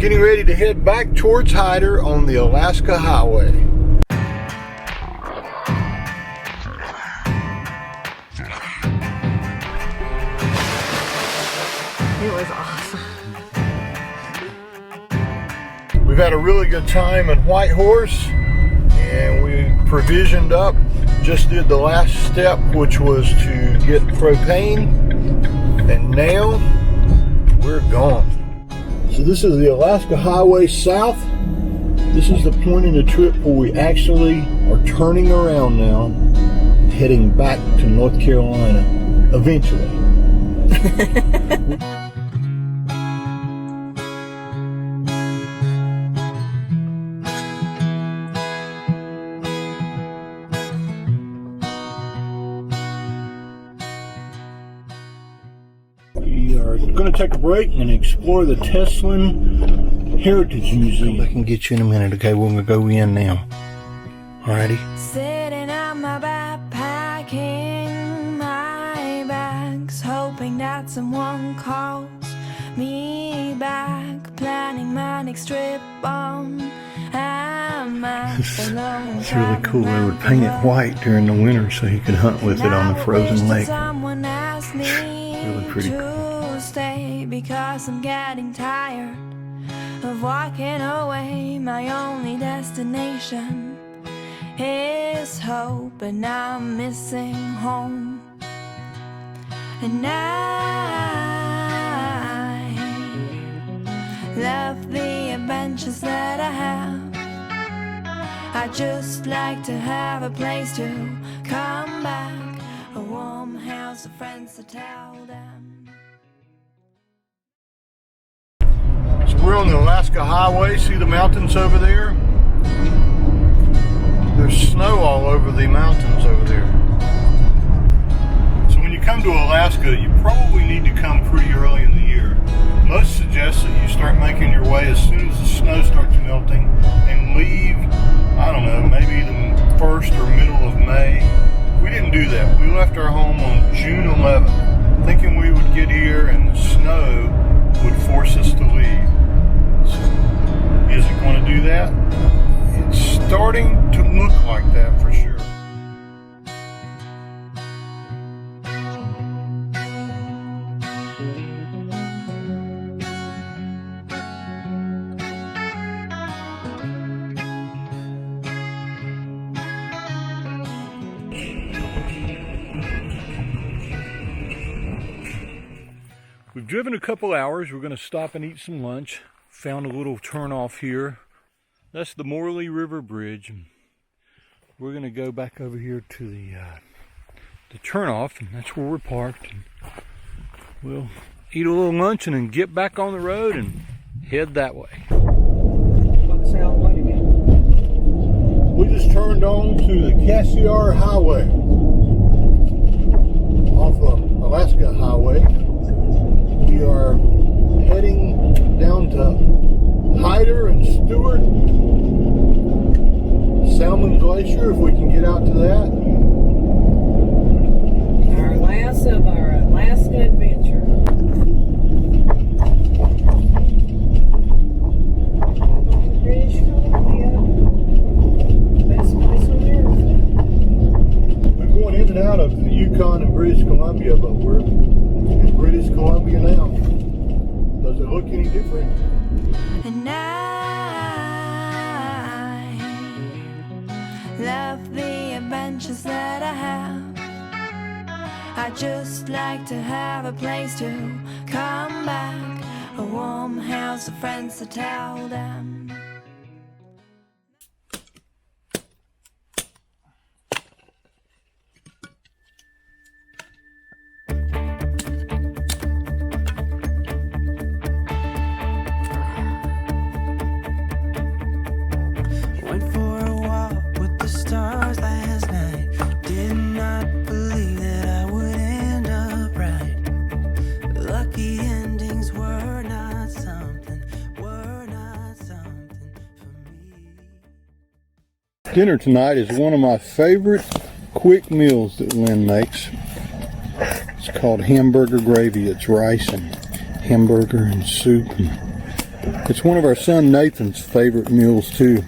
getting ready to head back towards Hyder on the Alaska Highway. It was awesome. We've had a really good time in Whitehorse, and we provisioned up. Just did the last step, which was to get propane, and now we're gone. So this is the Alaska Highway South. This is the point in the trip where we actually are turning around now, heading back to North Carolina, eventually. We are going to take a break and explore the Teslin Heritage Museum. I can get you in a minute. Okay, we're going to go in now. Alrighty. Sitting on my back, packing my bags, hoping that someone calls me back, planning my next trip on. It's really cool. They would paint it white during the winter so you could hunt with it on the frozen lake. Really pretty cool. Stay because I'm getting tired of walking away. My only destination is hope, and I'm missing home. And I love the adventures that I have. I just like to have a place to come back, a warm house of friends to tell them. So we're on the Alaska Highway. See the mountains over there? There's snow all over the mountains over there. So when you come to Alaska, you probably need to come pretty early in the year. Most suggest that you start making your way as soon as the snow starts melting and leave, I don't know, maybe the 1st or middle of May. We didn't do that. We left our home on June 11th, thinking we would get here and the snow would force us to leave. So, is it going to do that? It's starting to look like that for sure. We've driven a couple hours. We're going to stop and eat some lunch. Found a little turnoff here. That's the Morley River Bridge. We're going to go back over here to the turnoff, and that's where we're parked. And we'll eat a little lunch and then get back on the road and head that way. We just turned on to the Cassiar Highway off of Alaska Highway. We are heading down to Hyder and Stewart, Salmon Glacier, if we can get out to that. Our last of our Alaska adventure. British Columbia, best place on earth. We're going in and out of the Yukon and British Columbia, but we're in British Columbia now. Does it look any different? And I love the adventures that I have. I just like to have a place to come back, a warm house of friends to tell them. Dinner tonight is one of my favorite quick meals that Lynn makes. It's called hamburger gravy. It's rice and hamburger and soup and It's one of our son Nathan's favorite mules too,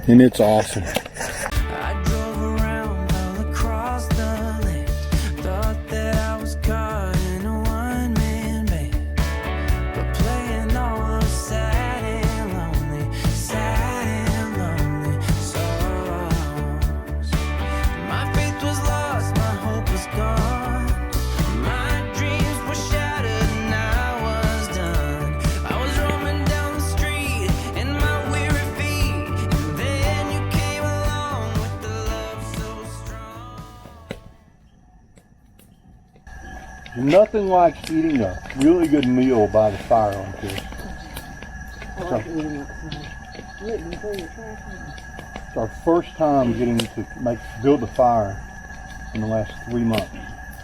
and it's awesome. I drove around all across the land, thought that I was caught in a one-man band, but playing all those sad and lonely songs. My faith was lost, my hope was gone, my dreams were shattered and I was done. I was roaming down the street in my weary feet, and then you came along with the love so strong. Nothing like eating a really good meal by the fire on here. It's our first time getting to build a fire in the last 3 months.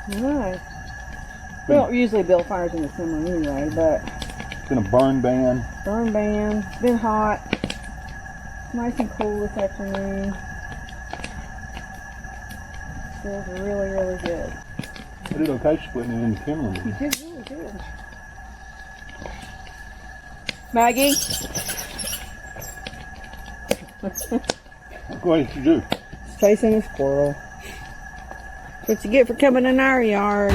Nice. We don't usually build fires in the summer anyway, but It's been a burn ban. it's been hot. Nice and cool this afternoon. Feels really, really good. I did okay splitting it into kindling. You did really good. Maggie? What did you do? Chasing a squirrel. That's what you get for coming in our yard.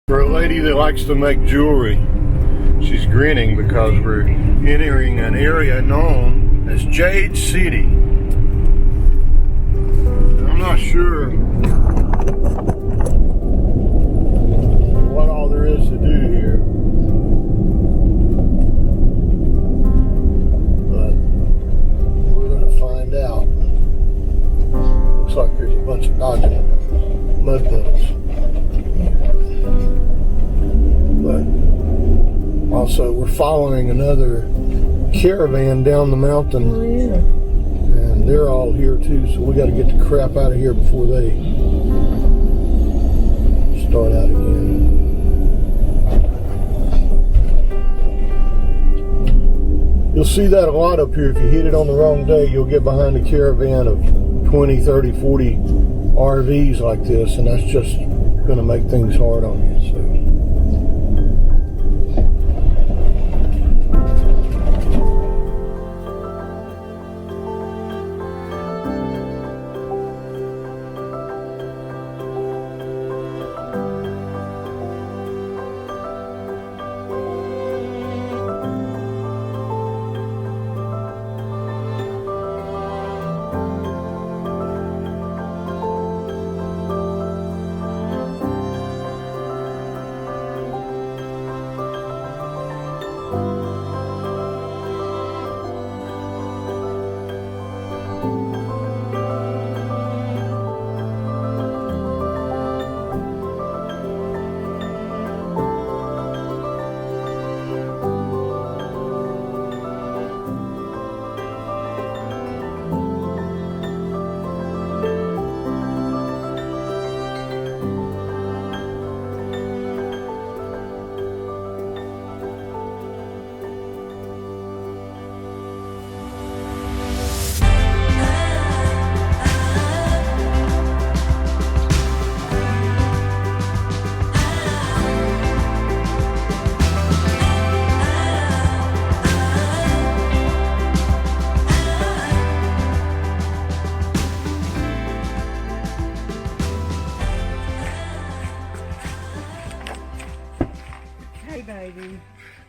For a lady that likes to make jewelry, she's grinning because we're entering an area known as Jade City. I'm not sure what all there is to do here, but we're going to find out. Looks like there's a bunch of dodgy mud puddles. But also we're following another caravan down the mountain, and they're all here too, so we got to get the crap out of here before they start out again. You'll see that a lot up here. If you hit it on the wrong day, you'll get behind a caravan of 20, 30, 40 RVs like this, and that's just going to make things hard on you. So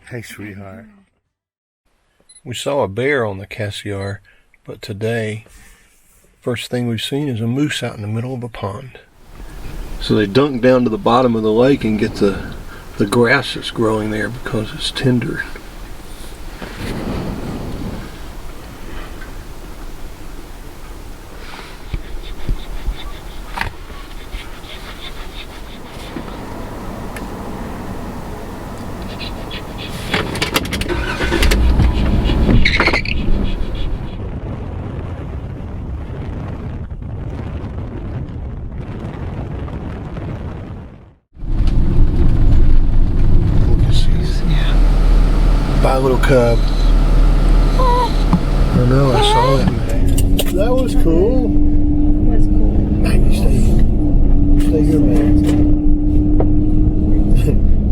hey, sweetheart. We saw a bear on the Cassiar, but today, first thing we've seen is a moose out in the middle of a pond. So they dunk down to the bottom of the lake and get the grass that's growing there because it's tender. cub. I know, I saw that, man. That was cool. That's cool. Maggie, stay here, man.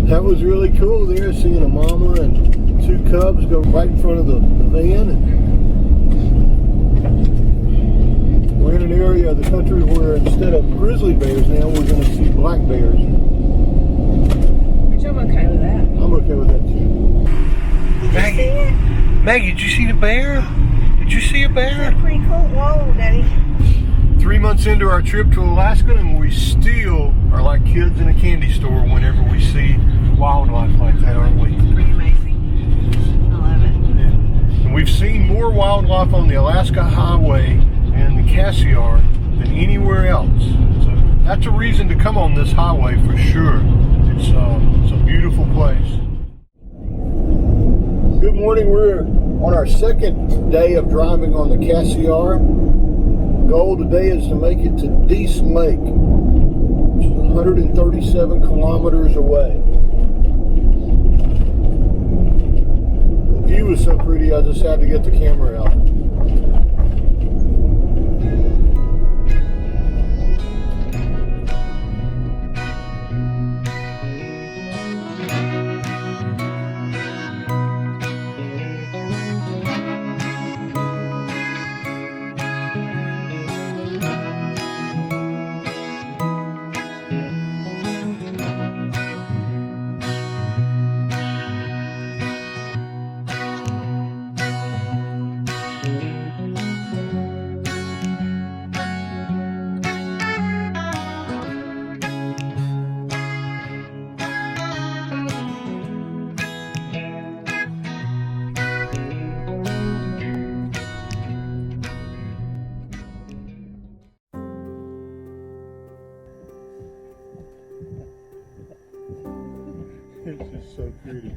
That was really cool there, seeing a mama and two cubs go right in front of the van. And we're in an area of the country where instead of grizzly bears now, we're going to see black bears. Which I'm okay with that. I'm okay with that too. Did you see it? Maggie, did you see the bear? Did you see a bear? That's pretty cool. Whoa, Daddy. 3 months into our trip to Alaska, and we still are like kids in a candy store whenever we see wildlife like that, aren't we? Pretty amazing. I love it. And we've seen more wildlife on the Alaska Highway and the Cassiar than anywhere else. So that's a reason to come on this highway for sure. It's a beautiful place. Good morning. We're on our second day of driving on the Cassiar. Goal today is to make it to Dease Lake, which is 137 kilometers away. The view is so pretty, I just had to get the camera out. It's just so pretty.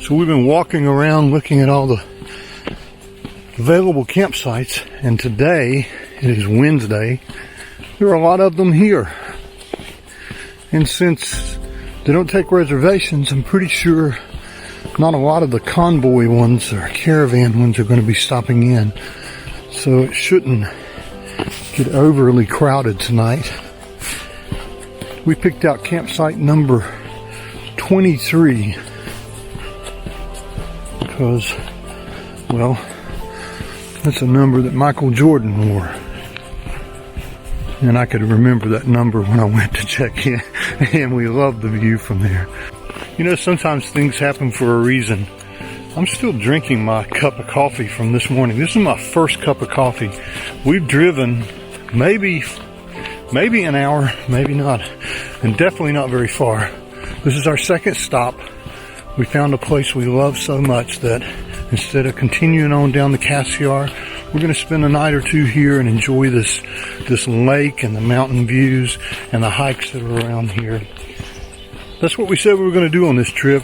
So we've been walking around looking at all the available campsites, and today, it is Wednesday, there are a lot of them here. And since they don't take reservations, I'm pretty sure not a lot of the convoy ones or caravan ones are going to be stopping in. So it shouldn't get overly crowded tonight. We picked out campsite number 23 because, well, that's a number that Michael Jordan wore. And I could remember that number when I went to check in, and we loved the view from there. You know, sometimes things happen for a reason. I'm still drinking my cup of coffee from this morning. This is my first cup of coffee. We've driven maybe an hour, maybe not, and definitely not very far. This is our second stop. We found a place we love so much that instead of continuing on down the Cassiar, we're going to spend a night or two here and enjoy this lake and the mountain views and the hikes that are around here. That's what we said we were going to do on this trip.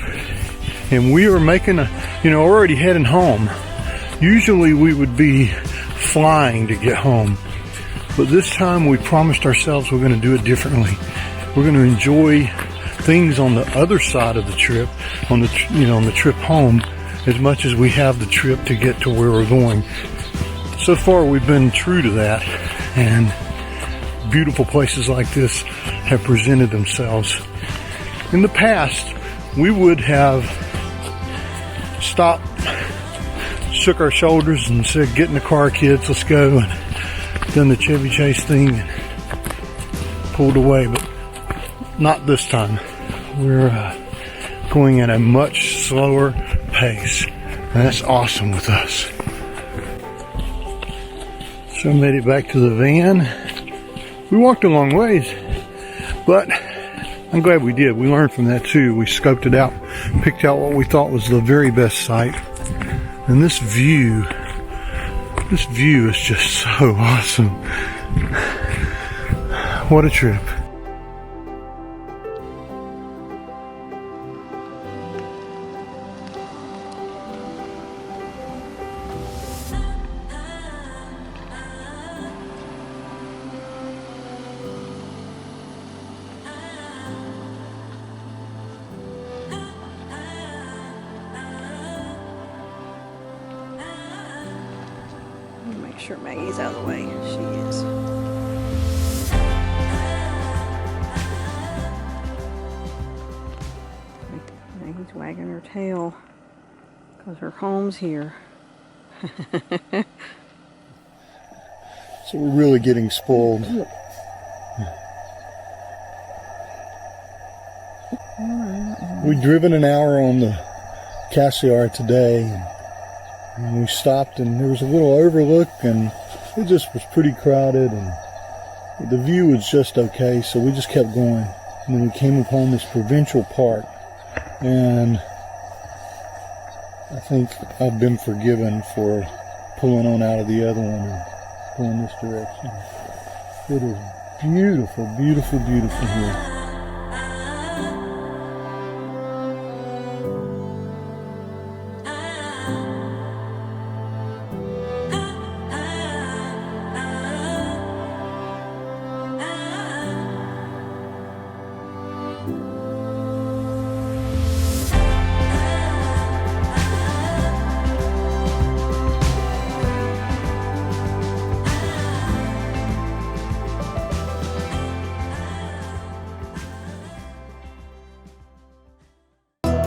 And we are making already heading home. Usually we would be flying to get home. But this time we promised ourselves we're going to do it differently. We're going to enjoy things on the other side of the trip, on the trip home, as much as we have the trip to get to where we're going. So far we've been true to that, and beautiful places like this have presented themselves. In the past, we would have stopped, shook our shoulders and said, "Get in the car, kids, let's go," and done the Chevy Chase thing and pulled away, but not this time. We're going at a much slower pace. And that's awesome with us. So I made it back to the van. We walked a long ways, but I'm glad we did. We learned from that too. We scoped it out, picked out what we thought was the very best site. And this view is just so awesome. What a trip. Make sure Maggie's out of the way. She is. Maggie's wagging her tail because her home's here. So we're really getting spoiled. We've driven an hour on the Cassiar today, and we stopped and there was a little overlook and it just was pretty crowded and the view was just okay, so we just kept going. And then we came upon this Provincial park, and I think I've been forgiven for pulling on out of the other one and going this direction. It is beautiful, beautiful, beautiful here.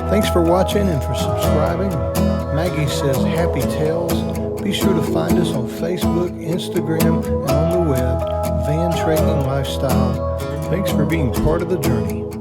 Thanks for watching and for subscribing. Maggie says happy tales. Be sure to find us on Facebook, Instagram, and on the web, Van Trekking Lifestyle. Thanks for being part of the journey.